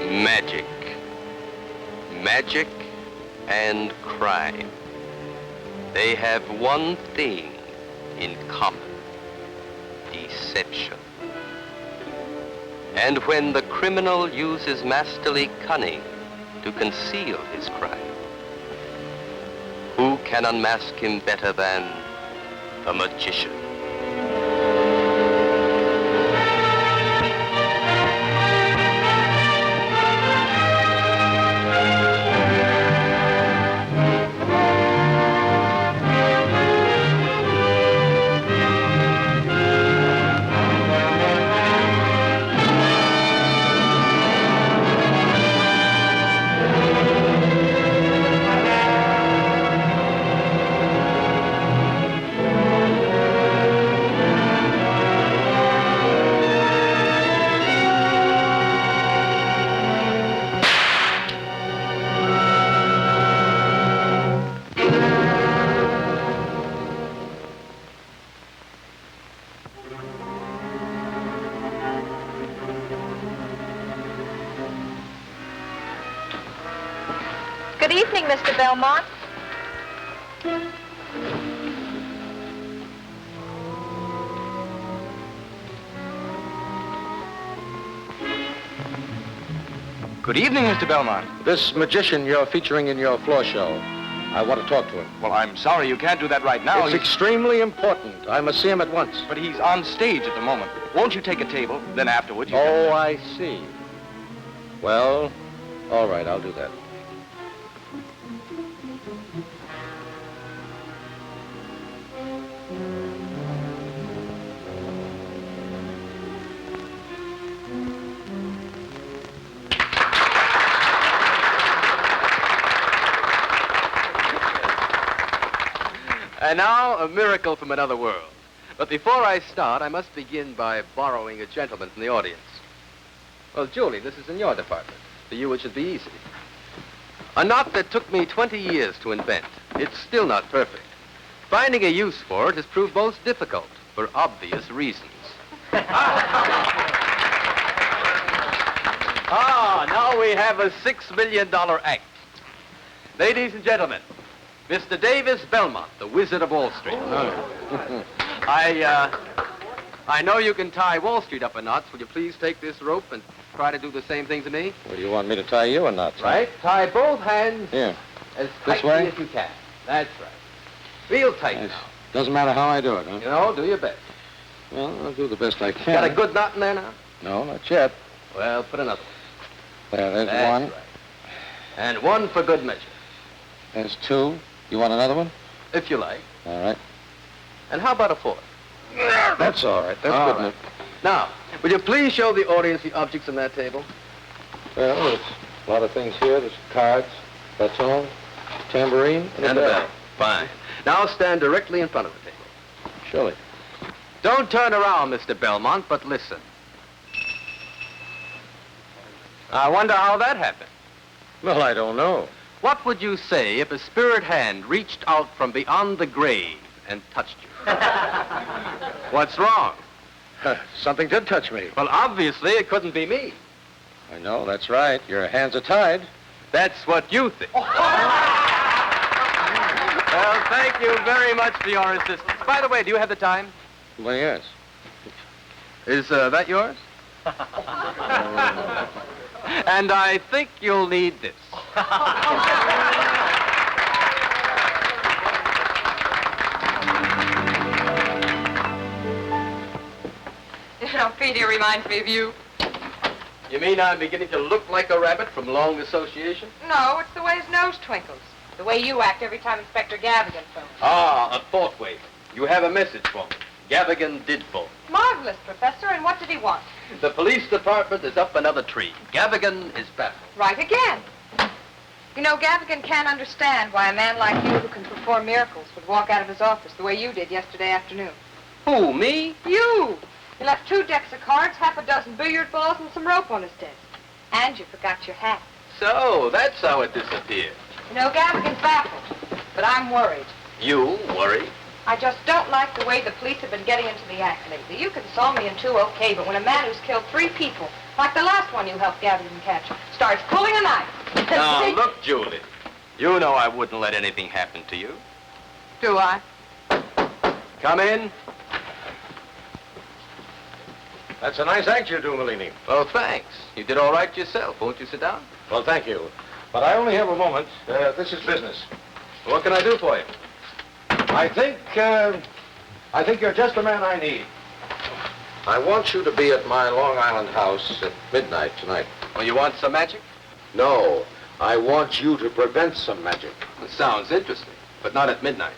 Magic. Magic and crime. They have one thing in common. Deception. And when the criminal uses masterly cunning to conceal his crime, who can unmask him better than the magician? Good evening, Mr. Belmont. Good evening, Mr. Belmont. This magician you're featuring in your floor show, I want to talk to him. Well, I'm sorry you can't do that right now. It's extremely important. I must see him at once. But he's on stage at the moment. Won't you take a table? Then afterwards you Oh, I see. Well, all right, I'll do that. And now, a miracle from another world. But before I start, I must begin by borrowing a gentleman from the audience. Well, Julie, this is in your department. For you, it should be easy. A knot that took me 20 years to invent. It's still not perfect. Finding a use for it has proved most difficult, for obvious reasons. Now we have a $6 million act. Ladies and gentlemen, Mr. Davis Belmont, the Wizard of Wall Street. I know you can tie Wall Street up in knots. Will you please take this rope and try to do the same thing to me? Well, do you want me to tie you or not? Right. Tie both hands Here. as This tightly way? as you can. That's right. Real tight Yes. now. Doesn't matter how I do it, huh? You know, do your best. Well, I'll do the best I can. Got a good knot in there now? No, not yet. Well, put another one. There's That's one. right. And one for good measure, There's two. You want another one? if you like. All right. And how about a fourth? That's all right. That's All good right. enough. Now, will you please show the audience the objects on that table? Well, there's a lot of things here. There's cards, baton, tambourine, And a bell. Fine. Now stand directly in front of the table. Surely. Don't turn around, Mr. Belmont, but listen. I wonder how that happened. Well, I don't know. What would you say if a spirit hand reached out from beyond the grave and touched you? What's wrong? Something did touch me. Well, obviously, it couldn't be me. I know, that's right. Your hands are tied. That's what you think. Well, thank you very much for your assistance. By the way, do you have the time? Well, yes. Is that yours? And I think you'll need this. You know, Petey reminds me of you. You mean I'm beginning to look like a rabbit from long association? No, it's the way his nose twinkles. The way you act every time Inspector Gavigan phones. Ah, a thought wave. You have a message for me. Gavigan did phone. Marvelous, Professor. And what did he want? The police department is up another tree. Gavigan is baffled. Right again. You know, Gavigan can't understand why a man like you who can perform miracles would walk out of his office the way you did yesterday afternoon. Who, me? You! You left 2 decks of cards, half a dozen billiard balls, and some rope on his desk. And you forgot your hat. So, that's how it disappeared. You know, Gavigan's baffled, but I'm worried. You worry? I just don't like the way the police have been getting into the act lately. You can saw me in two, okay, but when a man who's killed 3 people, like the last one you helped Gavigan catch, starts pulling a knife. Now, look, Julie. You know I wouldn't let anything happen to you. Do I? Come in. That's a nice act you do, Merlini. Oh, thanks. You did all right yourself. Won't you sit down? Well, thank you. But I only have a moment. This is business. What can I do for you? I think you're just the man I need. I want you to be at my Long Island house at midnight tonight. Oh, you want some magic? No, I want you to prevent some magic. It sounds interesting, but not at midnight.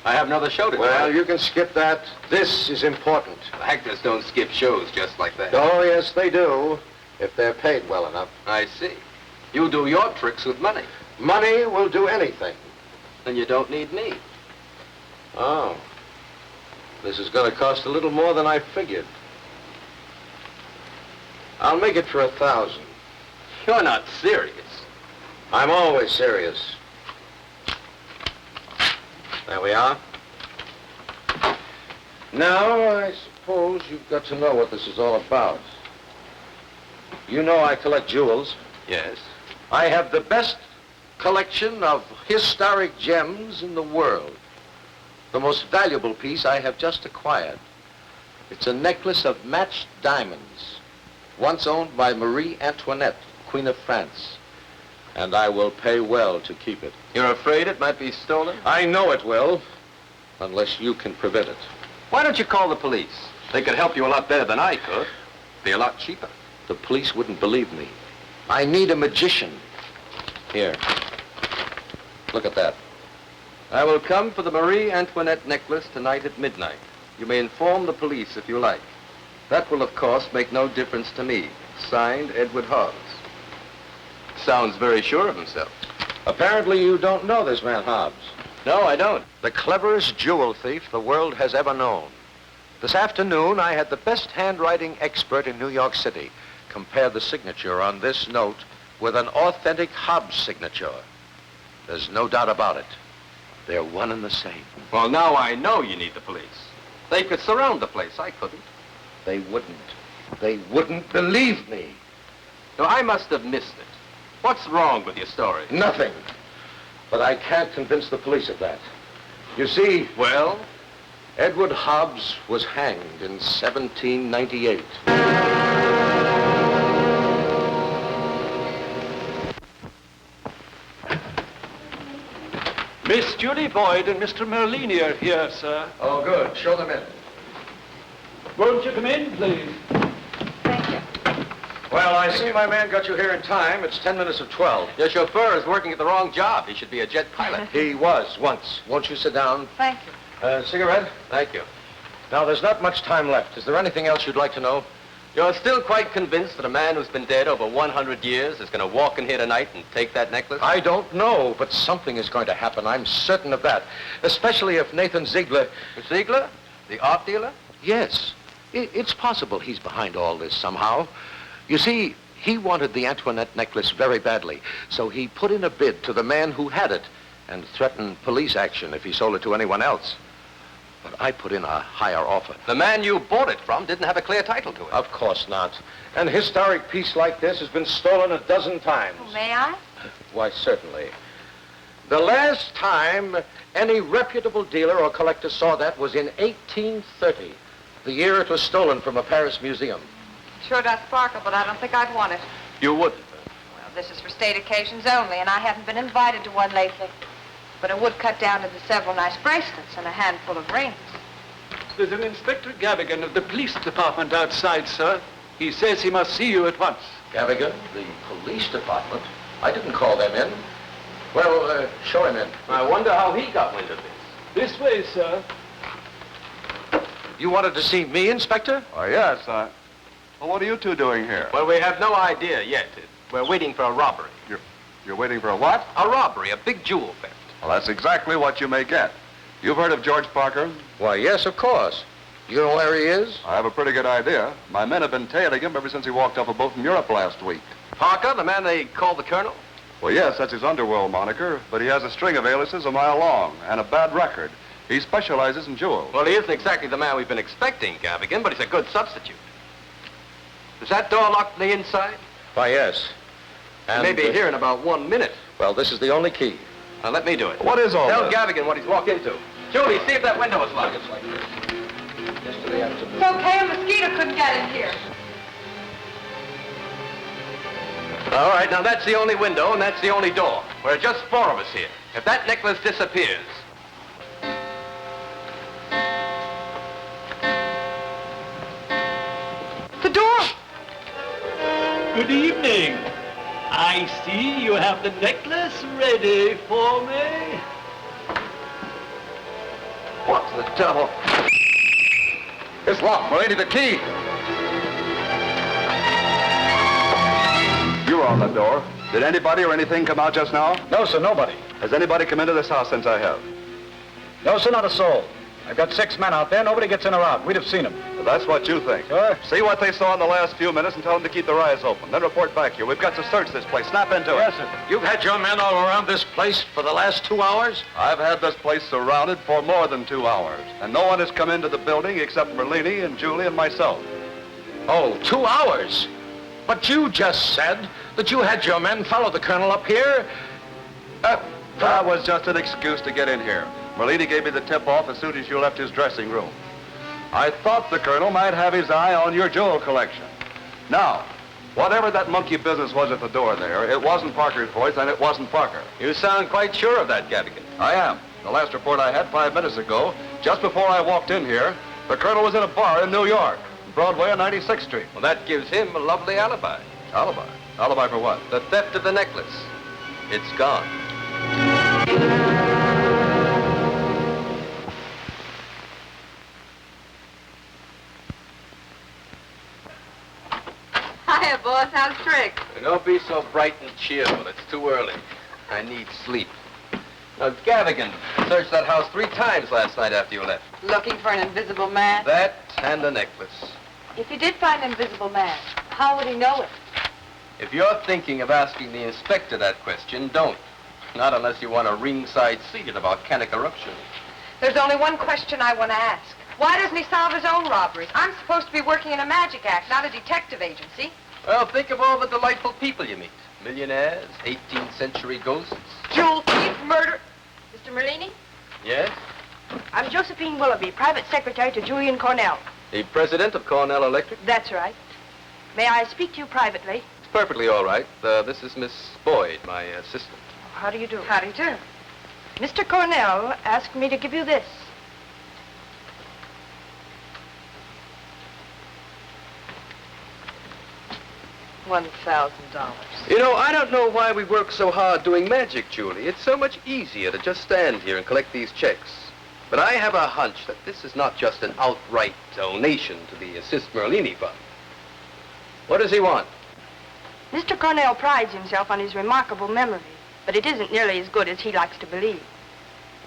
I have another show to do. Well, you can skip that. This is important. Actors don't skip shows just like that. Oh, yes, they do, if they're paid well enough. I see. You do your tricks with money. Money will do anything. Then you don't need me. Oh. This is going to cost a little more than I figured. I'll make it for 1,000. You're not serious. I'm always serious. There we are. Now, I suppose you've got to know what this is all about. You know I collect jewels. Yes. I have the best collection of historic gems in the world. The most valuable piece I have just acquired. It's a necklace of matched diamonds, once owned by Marie Antoinette, Queen of France. And I will pay well to keep it. You're afraid it might be stolen? I know it will, unless you can prevent it. Why don't you call the police? They could help you a lot better than I could. Be a lot cheaper. The police wouldn't believe me. I need a magician. Here. Look at that. I will come for the Marie Antoinette necklace tonight at midnight. You may inform the police if you like. That will, of course, make no difference to me. Signed, Edward Hobbs. Sounds very sure of himself. Apparently you don't know this man Hobbs. No, I don't. The cleverest jewel thief the world has ever known. This afternoon, I had the best handwriting expert in New York City compare the signature on this note with an authentic Hobbs signature. There's no doubt about it. They're one and the same. Well, now I know you need the police. They could surround the place. I couldn't. They wouldn't. They wouldn't believe me. No, I must have missed it. What's wrong with your story? Nothing. But I can't convince the police of that. You see, Well? Edward Hobbs was hanged in 1798. Miss Julie Boyd and Mr. Merlini are here, sir. Oh, good. Show them in. Won't you come in, please? Thank you. Well, I see my man got you here in time. It's 10 minutes of 12. Your chauffeur is working at the wrong job. He should be a jet pilot. He was once. Won't you sit down? Thank you. Cigarette? Thank you. Now, there's not much time left. Is there anything else you'd like to know? You're still quite convinced that a man who's been dead over 100 years is going to walk in here tonight and take that necklace? I don't know, but something is going to happen. I'm certain of that. Especially if Nathan Ziegler... Ziegler? The art dealer? Yes. It's possible he's behind all this somehow. You see, he wanted the Antoinette necklace very badly, so he put in a bid to the man who had it and threatened police action if he sold it to anyone else. But I put in a higher offer. The man you bought it from didn't have a clear title to it. Of course not. An historic piece like this has been stolen a dozen times. Oh, may I? Why, certainly. The last time any reputable dealer or collector saw that was in 1830, the year it was stolen from a Paris museum. Sure does sparkle, but I don't think I'd want it. You wouldn't. Well, this is for state occasions only, and I haven't been invited to one lately. But it would cut down into several nice bracelets and a handful of rings. There's an Inspector Gavigan of the police department outside, sir. He says he must see you at once. Gavigan, the police department? I didn't call them in. Well, show him in. I wonder how he got wind of this. This way, sir. You wanted to see me, Inspector? Oh, yes. Well, what are you two doing here? Well, we have no idea yet. We're waiting for a robbery. You're waiting for a what? A robbery, a big jewel theft. Well, that's exactly what you may get. You've heard of George Parker? Why, yes, of course. You know where he is? I have a pretty good idea. My men have been tailing him ever since he walked off a boat from Europe last week. Parker, the man they call the Colonel? Well, yes, that's his underworld moniker, but he has a string of aliases a mile long and a bad record. He specializes in jewels. Well, he isn't exactly the man we've been expecting, Gavigan, but he's a good substitute. Is that door locked from the inside? Why, yes. He may be here in about 1 minute. Well, this is the only key. Now, let me do it. What is all Tell this? Gavigan what he's walked into. Julie, see if that window is locked. It's like this. Yesterday afternoon. It's okay, a mosquito couldn't get in here. All right, now that's the only window and that's the only door. We're just 4 of us here. If that necklace disappears... The door! Good evening. I see you have the necklace ready for me. What the devil? It's locked. Merlini, the key. You were on the door. Did anybody or anything come out just now? No, sir, nobody. Has anybody come into this house since I have? No, sir, not a soul. I've got 6 men out there. Nobody gets in or out. We'd have seen them. Well, that's what you think. Sure. See what they saw in the last few minutes and tell them to keep their eyes open. Then report back here. We've got to search this place. Snap into it. Yes, sir. You've had your men all around this place for the last 2 hours? I've had this place surrounded for more than 2 hours, and no one has come into the building except Merlini and Julie and myself. Oh, 2 hours? But you just said that you had your men follow the colonel up here. That was just an excuse to get in here. Merlini gave me the tip-off as soon as you left his dressing room. I thought the colonel might have his eye on your jewel collection. Now, whatever that monkey business was at the door there, it wasn't Parker's voice and it wasn't Parker. You sound quite sure of that, Gavigan. I am. The last report I had 5 minutes ago, just before I walked in here, the colonel was in a bar in New York, Broadway on 96th Street. Well, that gives him a lovely alibi. Alibi? Alibi for what? The theft of the necklace. It's gone. Hiya, boss. How's tricks? Don't be so bright and cheerful. It's too early. I need sleep. Now, Gavigan searched that house 3 times last night after you left. Looking for an invisible man? That and the necklace. If he did find an invisible man, how would he know it? If you're thinking of asking the inspector that question, don't. Not unless you want a ringside seat at a volcanic eruption. There's only one question I want to ask. Why doesn't he solve his own robberies? I'm supposed to be working in a magic act, not a detective agency. Well, think of all the delightful people you meet. Millionaires, 18th century ghosts. Jewel thief, murder. Mr. Merlini? Yes? I'm Josephine Willoughby, private secretary to Julian Cornell. The president of Cornell Electric? That's right. May I speak to you privately? It's perfectly all right. This is Miss Boyd, my assistant. How do you do? How do you do? Mr. Cornell asked me to give you this. $1,000. You know, I don't know why we work so hard doing magic, Julie. It's so much easier to just stand here and collect these checks. But I have a hunch that this is not just an outright donation to the Assist Merlini Fund. What does he want? Mr. Cornell prides himself on his remarkable memory, but it isn't nearly as good as he likes to believe.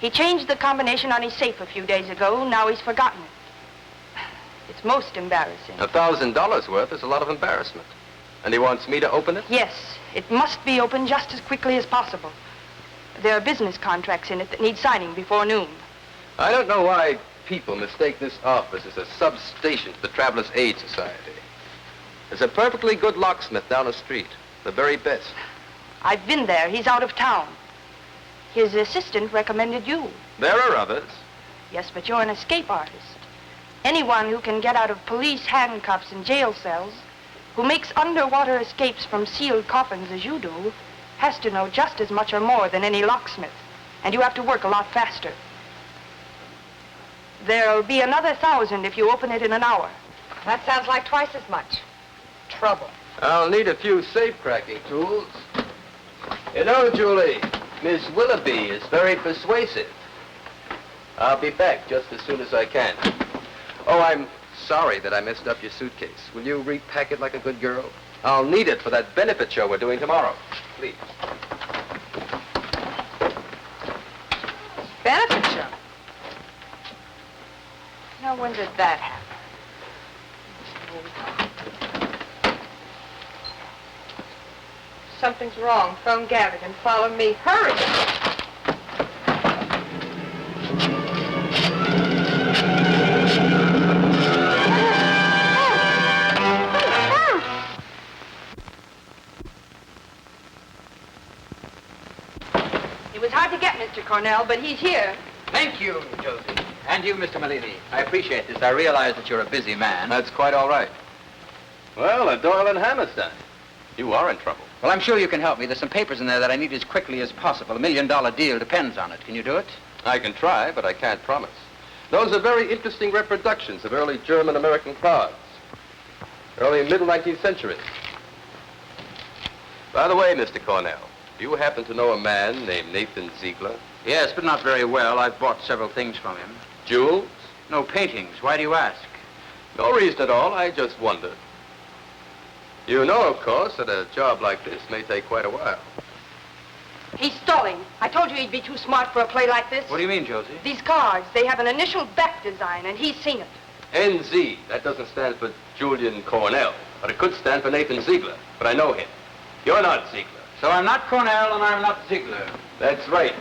He changed the combination on his safe a few days ago. Now he's forgotten it. It's most embarrassing. $1,000 worth is a lot of embarrassment. And he wants me to open it? Yes, it must be opened just as quickly as possible. There are business contracts in it that need signing before noon. I don't know why people mistake this office as a substation to the Travelers' Aid Society. There's a perfectly good locksmith down the street, the very best. I've been there. He's out of town. His assistant recommended you. There are others. Yes, but you're an escape artist. Anyone who can get out of police handcuffs and jail cells, who makes underwater escapes from sealed coffins as you do, has to know just as much or more than any locksmith. And you have to work a lot faster. There'll be another 1,000 if you open it in an hour. That sounds like twice as much. Trouble. I'll need a few safe-cracking tools. You know, Julie, Miss Willoughby is very persuasive. I'll be back just as soon as I can. Oh, I'm sorry that I messed up your suitcase. Will you repack it like a good girl? I'll need it for that benefit show we're doing tomorrow. Please. Benefit show. Now, when did that happen? Something's wrong. Phone Gavigan. Follow me. Hurry! hard to get Mr. Cornell, but he's here. Thank you, Josie. And you, Mr. Merlini. I appreciate this. I realize that you're a busy man. That's quite all right. Well, Doyle and Hammerstein, you are in trouble. Well, I'm sure you can help me. There's some papers in there that I need as quickly as possible. $1 million deal depends on it. Can you do it? I can try, but I can't promise. Those are very interesting reproductions of early German-American cards. Early and middle 19th century. By the way, Mr. Cornell, do you happen to know a man named Nathan Ziegler? Yes, but not very well. I've bought several things from him. Jewels? No paintings. Why do you ask? No reason at all. I just wondered. You know, of course, that a job like this may take quite a while. He's stalling. I told you he'd be too smart for a play like this. What do you mean, Josie? These cards, they have an initial back design, and he's seen it. NZ. That doesn't stand for Julian Cornell, but it could stand for Nathan Ziegler. But I know him. You're not Ziegler. So I'm not Cornell and I'm not Ziegler. That's right.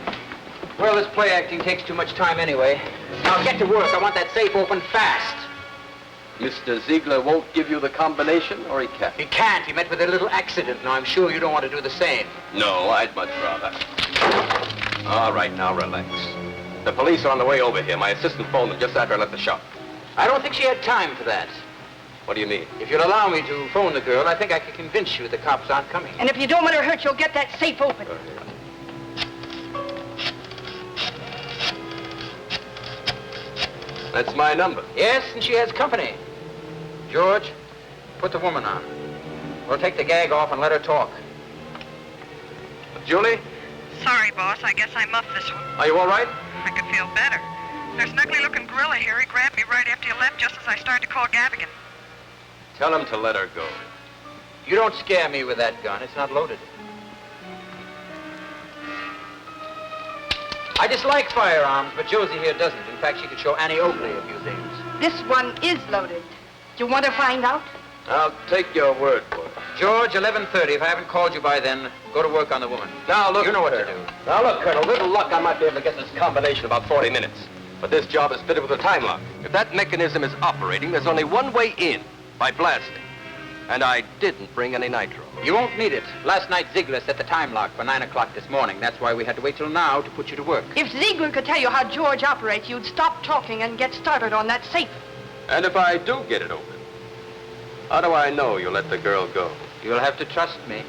Well, this play acting takes too much time anyway. Now get to work. I want that safe open fast. Mr. Ziegler won't give you the combination, or he can't? He can't. He met with a little accident. Now, I'm sure you don't want to do the same. No, I'd much rather. All right, now relax. The police are on the way over here. My assistant phoned them just after I left the shop. I don't think she had time for that. What do you mean? If you'll allow me to phone the girl, I think I can convince you the cops aren't coming. And if you don't let her hurt, you'll get that safe open. That's my number. Yes, and she has company. George, put the woman on. We'll take the gag off and let her talk. Julie, Sorry, boss. I guess I muffed this one. are you all right? I could feel better. There's an ugly-looking gorilla here. He grabbed me right after you left just as I started to call Gavigan. Tell him to let her go. You don't scare me with that gun. It's not loaded. I dislike firearms, but Josie here doesn't. In fact, she could show Annie Oakley a few things. This one is loaded. Do you want to find out? I'll take your word for it. George, 11:30. If I haven't called you by then, go to work on the woman. Now, look, You know what to Colonel. do. Now, look, Colonel, little luck, I might be able to get this combination in about 40 minutes. But this job is fitted with a time lock. If that mechanism is operating, there's only one way in, by blasting. And I didn't bring any nitro. You won't need it. Last night, Ziegler set the time lock for 9 o'clock this morning. That's why we had to wait till now to put you to work. If Ziegler could tell you how George operates, you'd stop talking and get started on that safe. And if I do get it open, how do I know you'll let the girl go? You'll have to trust me.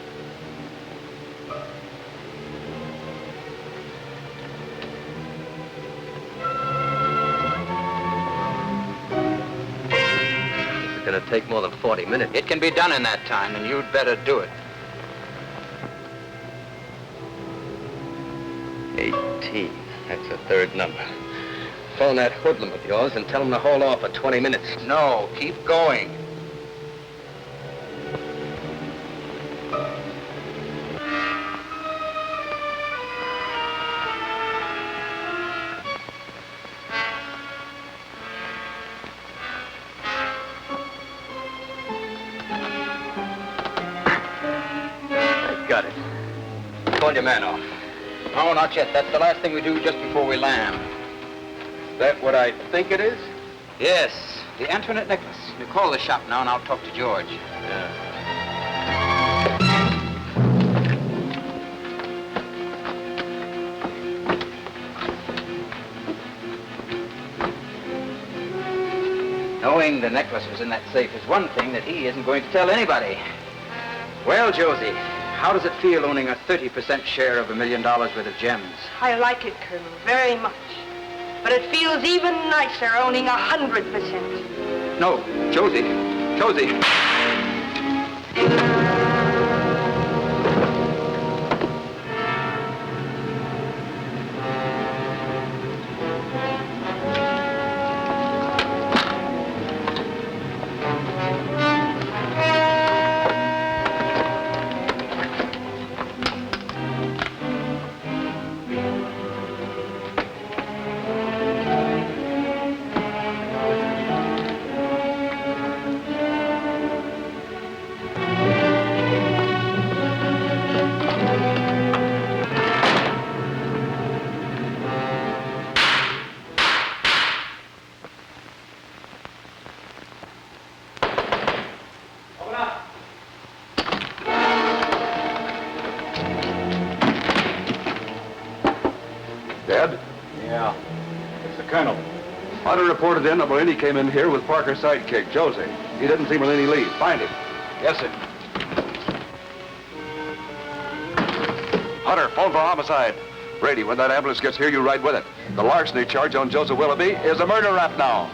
This is going to take more than 40 minutes. It can be done in that time, and you'd better do it. 18. That's the third number. Phone that hoodlum of yours and tell him to hold off for 20 minutes. No, keep going. I got it. Call your man off. No, not yet. That's the last thing we do just before we land. Is that what I think it is? Yes, the Antoinette necklace. You call the shop now, and I'll talk to George. Yeah. Knowing the necklace was in that safe is one thing that he isn't going to tell anybody. Well, Josie, how does it feel owning a 30% share of $1 million worth of gems? I like it, Colonel, very much. But it feels even nicer owning 100%. No, Josie. Josie. Colonel. Hunter reported in that Merlini came in here with Parker's sidekick, Josie. He didn't see Merlini leave. Find him. Yes, sir. Hunter, phone for homicide. Brady, when that ambulance gets here, you ride with it. The larceny charge on Joseph Willoughby is a murder rap now.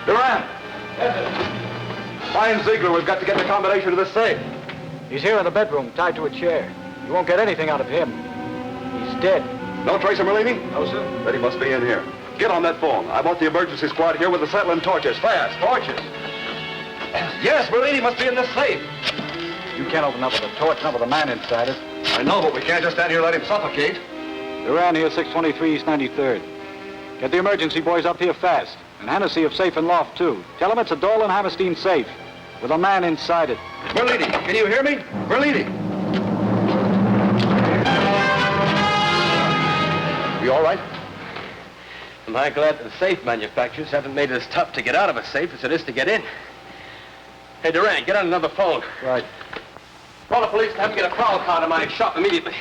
Durant! Yes, sir. Find Ziegler. We've got to get the combination to this safe. He's here in the bedroom, tied to a chair. You won't get anything out of him. He's dead. No trace of Merlini? No, sir. Then he must be in here. Get on that phone. I want the emergency squad here with acetylene torches. Fast. Torches. Yes, Merlini must be in this safe. You can't open up with a torch, not with a man inside it. I know, but we can't just stand here and let him suffocate. Duran here, 623 East 93rd. Get the emergency boys up here fast. And Hennessy of safe and loft, too. Tell them it's a Dolan Hammerstein safe with a man inside it. Merlini, can you hear me? Merlini. You all right? Am I glad that the safe manufacturers haven't made it as tough to get out of a safe as it is to get in? Hey, Durant, get on another phone. Right. Call the police and have them get a prowl car to my shop immediately.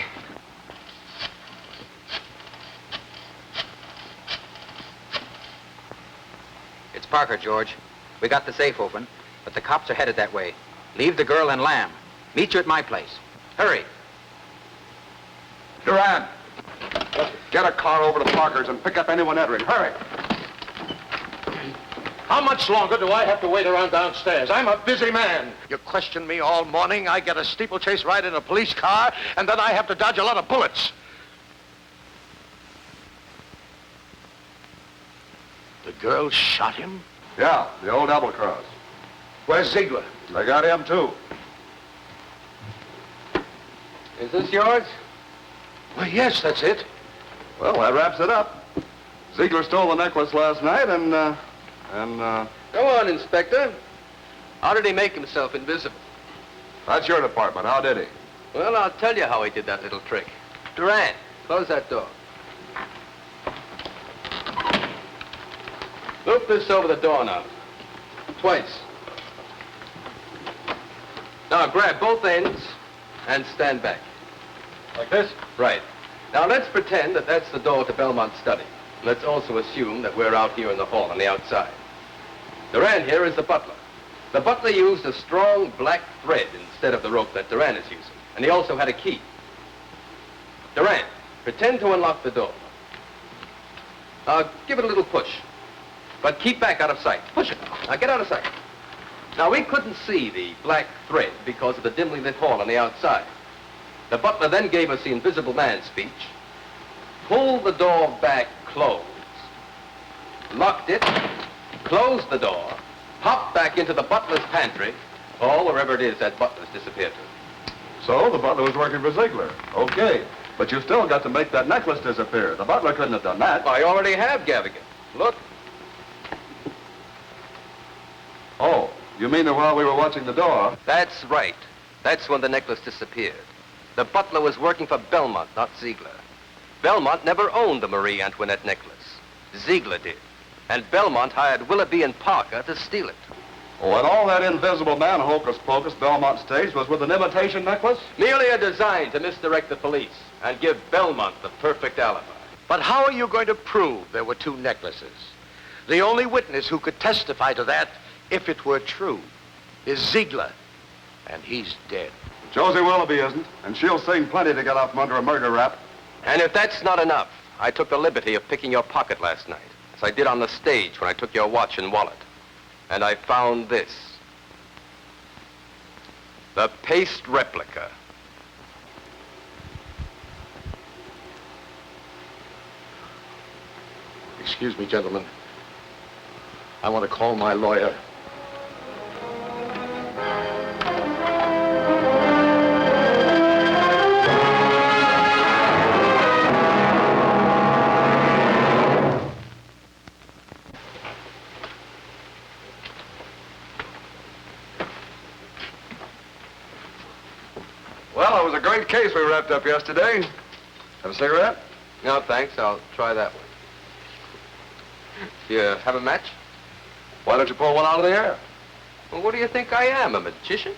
It's Parker, George. We got the safe open, but the cops are headed that way. Leave the girl and Lamb. Meet you at my place. Hurry. Durant, get a car over to Parker's and pick up anyone entering. Hurry. How much longer do I have to wait around downstairs? I'm a busy man. You question me all morning, I get a steeplechase ride in a police car, and then I have to dodge a lot of bullets. The girl shot him? Yeah, the old double cross. Where's Ziegler? They got him, too. Is this yours? Well, yes, that's it. Well, that wraps it up. Ziegler stole the necklace last night, and Go on, Inspector. How did he make himself invisible? that's your department. How did he? Well, I'll tell you how he did that little trick. Durant, close that door. Loop this over the doorknob. Twice. Now grab both ends and stand back. Like this? Right. Now let's pretend that that's the door to Belmont's study. Let's also assume that we're out here in the hall on the outside. Durant here is the butler. The butler used a strong black thread instead of the rope that Durant is using. And he also had a key. Durant, pretend to unlock the door. Give it a little push. But keep back out of sight. Push it. Now get out of sight. Now we couldn't see the black thread because of the dimly lit hall on the outside. The butler then gave us the invisible man speech. Pulled the door back closed. Locked it. Closed the door. Popped back into the butler's pantry. Or wherever it is that butler's disappeared to. So the butler was working for Ziegler. Okay. But you still got to make that necklace disappear. The butler couldn't have done that. I already have, Gavigan. Look. Oh, you mean that while we were watching the door? That's right. That's when the necklace disappeared. The butler was working for Belmont, not Ziegler. Belmont never owned the Marie Antoinette necklace. Ziegler did. And Belmont hired Willoughby and Parker to steal it. Oh, and all that invisible man hocus pocus Belmont staged was with an imitation necklace? Merely a design to misdirect the police and give Belmont the perfect alibi. But how are you going to prove there were two necklaces? The only witness who could testify to that, if it were true, is Ziegler. And he's dead. Josie Willoughby isn't, and she'll sing plenty to get out from under a murder rap. And if that's not enough, I took the liberty of picking your pocket last night, as I did on the stage when I took your watch and wallet. And I found this. The paste replica. Excuse me, gentlemen. I want to call my lawyer. Well, it was a great case we wrapped up yesterday. Have a cigarette? No, thanks. I'll try that one. You have a match? Why don't you pull one out of the air? Well, what do you think I am, a magician?